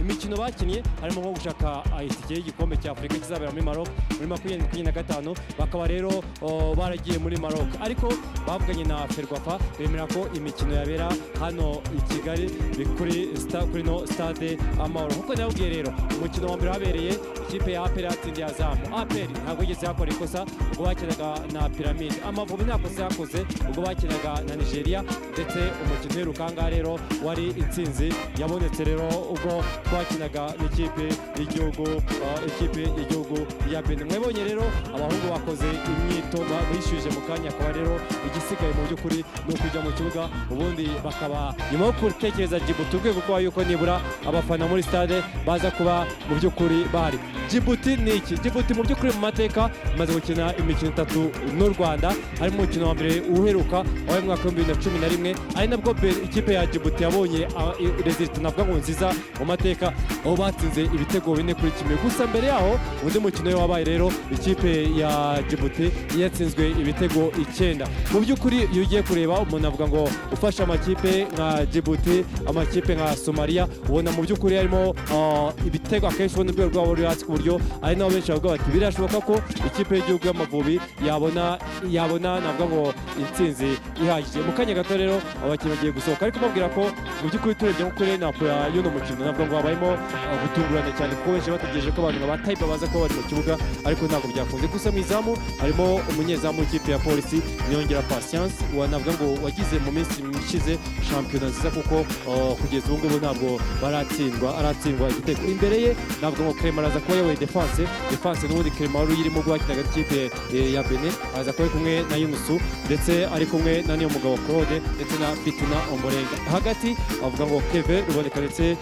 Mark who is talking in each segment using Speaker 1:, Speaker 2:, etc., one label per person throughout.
Speaker 1: imikino bakinnye harimo nko gushaka itike y'igikombe cya Afurika kizabera muri Maroc muri 2025 bakaba rero baragiye muri Maroc ariko bavuganye na Ferwafa bemera ko imikino yabera hano i Kigali kuri stade Amahoro kuko nabwiye rero umukino wa mbere wabereye ikipe ya APR yatsindiye Azam APR ntabwo yigeze yakora ikosa ubwo bakinaga na Pyramide Amavubi nta kosa yakoze ubwo bakinaga na Nigeria ndetse umukino w'irukanga rero wari intsinzi yabonetse rero ubwo twakinaga n'ikipe y'igihugu ya Benin mwebonye rero abahungu bakoze imyito bishyuje mu kanya akaba rero igisigaye mu by'ukuri no kujya mu kibuga ubundi bakaba nyuma yo gutekereza Djibouti urwego rwayo yuko nibura abafana muri stade baza kuba mu by'ukuri bahari. Djibouti ni iki? Djibouti mu by'ukuri mu mateka imaze gukina imikino 3 n'u Rwanda harimo umukino wa mbere uheruka wabaye mu mwaka wa 2011 ari nabwo ikipe ya Djibouti yabonye result navuga ngo nziza mu mateka aho batsinze ibitego 4 kuri 1 gusa mbere yaho undi mukino wabaye rero ikipe ya Djibouti yatsinzwe ibitego 9 mu by'ukuri iyo ugiye kureba umuntu avuga ngo ufasha amakipe nka Djibouti amakipe nka Somalia ubona mu by'ukuri harimo ibitego akenshi ubona urwego rwabo ruri hasi ku buryo ari nabo benshi bavuga bati birashoboka ko ikipe y'igihugu y'Amavubi yabona navuga ngo intsinzi ihagije mu kanya gato rero abakinnyi bagiye gusohoka ariko babwira ko mu by'ukuri turebye nko kuri Napoli y'uno mukino navuga ngo habayemo gutungurana cyane kuko benshi bategereje ko abantu nka Taiba baza kuba bari mu kibuga ariko ntabwo byakunze gusa mu izamu harimo umunyezamu w'ikipe ya Polisi Niyongera Patience wanavuga ngo wagize mu minsi mishize shampiyona nziza kuko kugeza ubu ngubu ntabwo aratsindwa igitego imbere ye navuga ngo Clement araza kuba yabaye defense n'ubundi Clement wari irimo guhakinaga ikipe ya Benin araza kuba kumwe na Yunusu ndetse ari kumwe na niyo mugabo Claude ndetse na Fitina Ombolenga hagati avuga ngo Keve ruboneka ndetse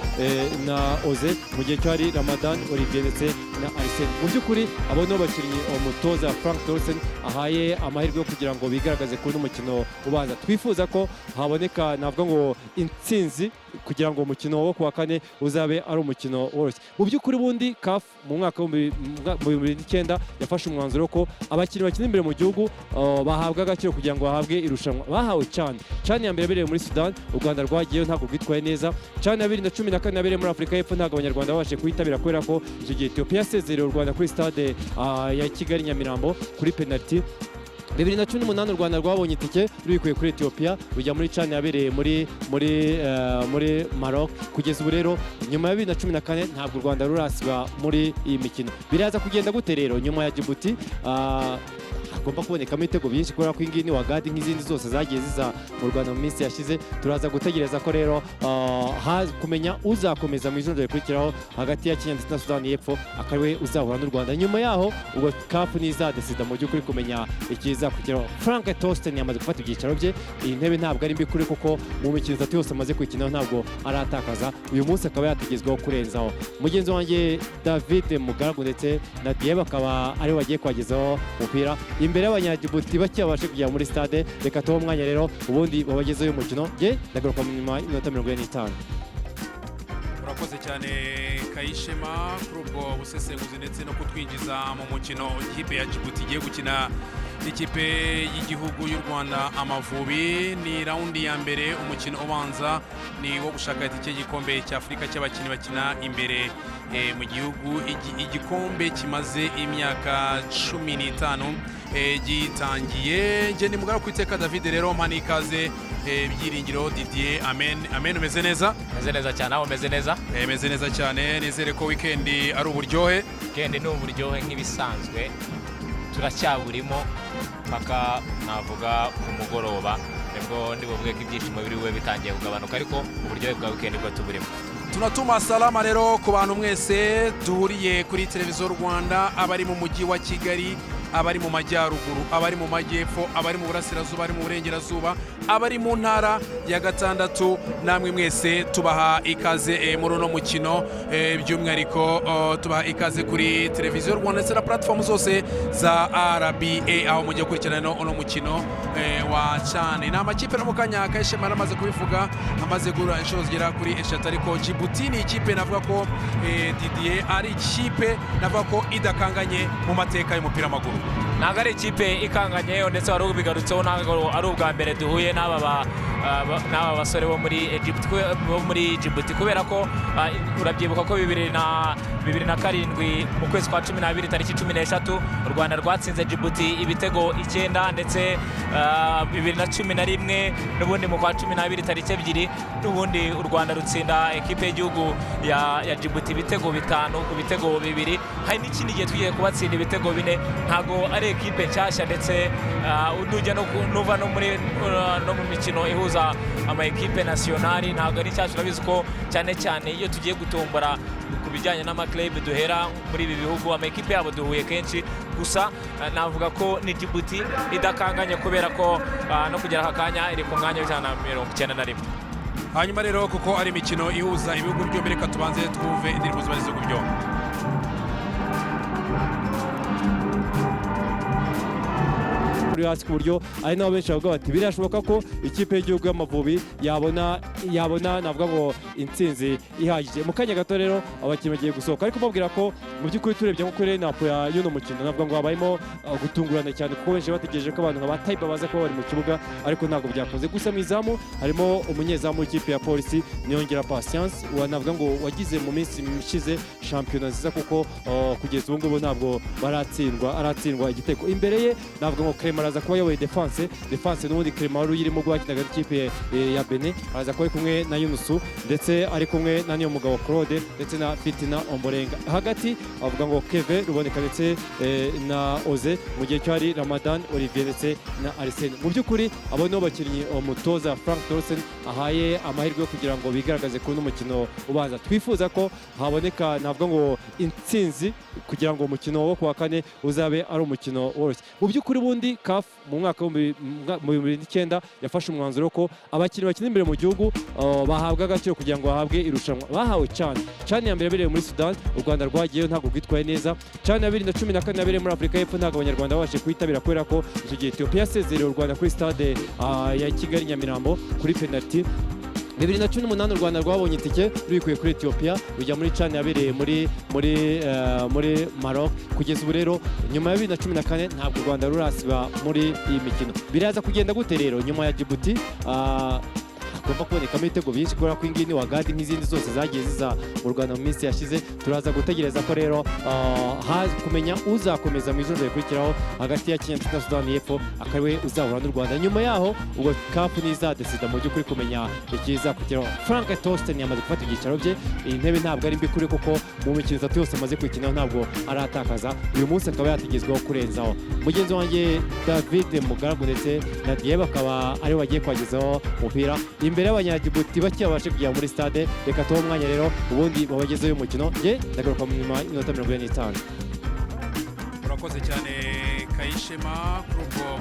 Speaker 1: na Oze mu gihe cyari Ramadan Olivier ndetse na Arsene mu by'ukuri abo no bakinnyi umutoza Frank Dorsen ahaye amahirwe yo kugira ngo bigaragaze kuri umukino ubanza twifuza ko haboneka navuga ngo intsinzi kugira ngo umukino wo kuwa kane uzabe ari umukino woroshye mu by'ukuri bundi CAF mu mwaka wa 2009 yafashe umwanzuro ko abakinnyi bakina imbere mu gihugu bahabwa agaciro kugira ngo bahabwe irushanwa bahawe CHAN ya mbere yabereye muri Sudan u Rwanda rwagiyeyo ntabwo rwitwaye neza CHAN ya 2014 yabereye muri Afurika y'Epfo ntabwo abanyarwanda babashije kuyitabira kubera ko icyo gihe Ethiopia yasezereye u Rwanda kuri stade ya Kigali Nyamirambo kuri penalty 2018 u Rwanda rwabonye itike rubikuye kuri Ethiopia rujya muri CHAN yabereye muri Maroc kugeza ubu rero nyuma ya 2014 ntabwo u Rwanda rurasiba muri iyi mikino biraza kugenda gute rero nyuma ya Djibouti hagomba kubonekamo ibitego byinshi kubera ko ingini wagadi nk'izindi zose zagiye ziza mu Rwanda mu minsi yashize turaza gutegereza ko rero kumenya uzakomeza mu ijoro rikurikiraho hagati ya Kenya ndetse na Sudani y'Epfo akariwe uzahura n'u Rwanda nyuma yaho ubwo CAF nizadesida mu by'ukuri kumenya ikizakurikiraho Frank Torsten yamaze gufata ibyicaro bye iyi ntebe ntabwo ari mbi kuri kuko mu mikino 3 yose amaze kwikinaho ntabwo aratakaza uyu munsi akaba yategezweho kurenzaho mugenzi wanjye David Mugaragu ndetse na Diego akaba ari wagiye kwagezaho umupira imbere y'abanya-Djibouti bake babashe kujya muri stade reka tuho umwanya rero ubundi babagezeho umukino je ndagaruka mu nyuma y'inota 45
Speaker 2: urakoze cyane Kayishema kuri ubwo busesenguzi ndetse no kutwinjiza mu mukino ikipe ya Djibouti igiye gukina ikipe y'igihugu y'u Rwanda Amavubi ni raundi ya mbere umukino ubanza ni wo gushaka itike y'igikombe cya Afurika cy'abakinnyi bakina imbere mu gihugu igikombe kimaze imyaka 15 gitangiye nge ni mugara ku iteka David rero mpani ikaze byiringiro Didier amen umeze neza
Speaker 3: cyane aho umeze
Speaker 2: neza cyane nizere ko weekend ari uburyohe
Speaker 3: ni uburyohe nk'ibisanzwe turacyaburimo paka navuga ku mugoroba nibwo ndibuvuge ko ibyishimo biri we bitangiye kugabanuka ariko uburyohe bwa weekend bwo tuburimo
Speaker 2: tunatuma salama rero ku bantu mwese duhuriye kuri televiziyo Rwanda abari mu mujyi wa Kigali abari mu majyaruguru abari mu majyepfo abari mu burasirazuba abari mu burengerazuba abari mu ntara ya gatandatu namwe mwese tubaha ikaze muri uno mukino by'umwihariko tubaha ikaze kuri televiziyo Rwanda ndetse na platform zose za RBA aho mujye kurikirana uno mukino wa CHAN ni amakipe no mu kanya Kayishema amaze kubivuga amaze gura inshuro zigera kuri 3 ariko Djibouti ni ikipe navuga ko Didier ari ikipe navuga ko idakanganye mu mateka y'umupira w'amaguru
Speaker 3: ntabwo ari ikipe ikanganye ndetse wari ubigarutseho ntabwo ari ubwa mbere duhuye n'aba n'aba basore bo muri Djibouti kubera ko urabyibuka ko 2007 mu kwezi kwa 12 tariki 13 u Rwanda rwatsinze Djibouti ibitego 9 ndetse 2011 n'ubundi mu kwa 12 tariki 2 n'ubundi u Rwanda rutsinda ekipe y'igihugu ya Djibouti ibitego 5 ku bitego 2. hari n'ikindi gihe tugiye kubatsinda ibitego 4. ntago ari ekipe nshyashya ndetse nujya nuva no mu mikino ihuza ama ekipe nationali ntago ari nshyashya. urabizi ko cyane cyane iyo tugiye gutombora ku bijyanye n'amaklub duhera muri ibi bihugu ama ekipe yabo duhuye kenshi. gusa navuga ko ni Djibouti idakanganye kubera ko no kugera aka kanya iri ku mwanya w'191.
Speaker 2: hanyuma rero kuko ari imikino ihuza ibihugu byombi reka tubanze twumve indirimbo ziba z'ibihugu byombi.
Speaker 1: hasi ku buryo ari nabo benshi bavuga bati birashoboka ko ikipe y'igihugu y'Amavubi yabona navuga ngo intsinzi ihagije. mu kanya gato rero abakinnyi bagiye gusohoka ariko mbabwira ko mu by'ukuri turebye nko kuri napo ya y'uno mukino navuga ngo habayemo gutungurana cyane kuko benshi bategereje ko abantu nka ba Taiba baza kuba bari mu kibuga ariko ntabwo byakunze. gusa mu izamu harimo umunyezamu w'ikipe ya Polisi Niyongera Patience navuga ngo wagize mu minsi ishize shampiyona nziza kuko kugeza ubu ngubu ntabwo aratsindwa igitego. imbere ye navuga ngo Clement araza kuba yoboye defense n'ubundi Clement wari uyirimo gwakinaga n'ikipe ya Benin araza kuba ari kumwe na Yunusu ndetse ari kumwe na Niyomugabo Claude ndetse na Fitina Ombolenga. hagati avuga ngo Keve Ruboneka ndetse na Oze mu gihe cyo hari Ramadan Olivier ndetse na Arsene. mu by'ukuri abo nibo bakinnyi umutoza Frank Thorsen ahaye amahirwe yo kugira ngo bigaragaze kuri uno mukino ubanza. twifuza ko haboneka navuga ngo intsinzi kugira ngo umukino wo kuwa kane uzabe ari umukino woroshye. mu by'ukuri bundi CAF mu mwaka wa 2009 yafashe umwanzuro ko abakinnyi bakina imbere mu gihugu bahabwa agaciro kugira ngo bahabwe irushanwa. bahawe CHAN ya mbere yabereye muri Sudan, u Rwanda rwagiyeyo ntabwo rwitwaye neza. CHAN ya 2014 yabereye muri Afurika y'Epfo ntabwo abanyarwanda babashije kuyitabira kubera ko icyo gihe Ethiopia yasezereye u Rwanda kuri stade ya Kigali Nyamirambo kuri penalty. 2018 u Rwanda rwabonye itike rubikuye kuri Ethiopia rujya muri CHAN yabereye muri Maroc. kugeza ubu rero nyuma ya 2014 ntabwo u Rwanda rurasiba muri iyi mikino. biraza kugenda gute rero nyuma ya Djibouti agomba kubonekamo ibitego byinshi kubera ko ingini wagadi nk'izindi zose zagiye ziza mu Rwanda mu minsi yashize. turaza gutegereza ko rero kumenya uzakomeza mu ijoro rikurikiraho hagati ya Kenya na Sudani y'Epfo akariwe uzahura n'u Rwanda. nyuma yaho ubwo CAF nizadesida mu by'ukuri kumenya ikizakurikiraho. Frank Thorsen yamaze gufata ibyicaro bye. iyi ntebe ntabwo ari mbi kuri kuko mu mikino 3 yose amaze kwikinaho ntabwo aratakaza. uyu munsi akaba yategezweho kurenzaho. mugenzi wanjye David Mugaragu ndetse na Diego akaba ari wagiye kwagezaho umupira imbere y'abanya-Djibouti bake babashe kujya muri stade. reka tuho umwanya rero ubundi babagezeho uyu mukino. ndagaruka mu nyuma y'inota 45.
Speaker 2: urakoze cyane Kayishema kuri ubwo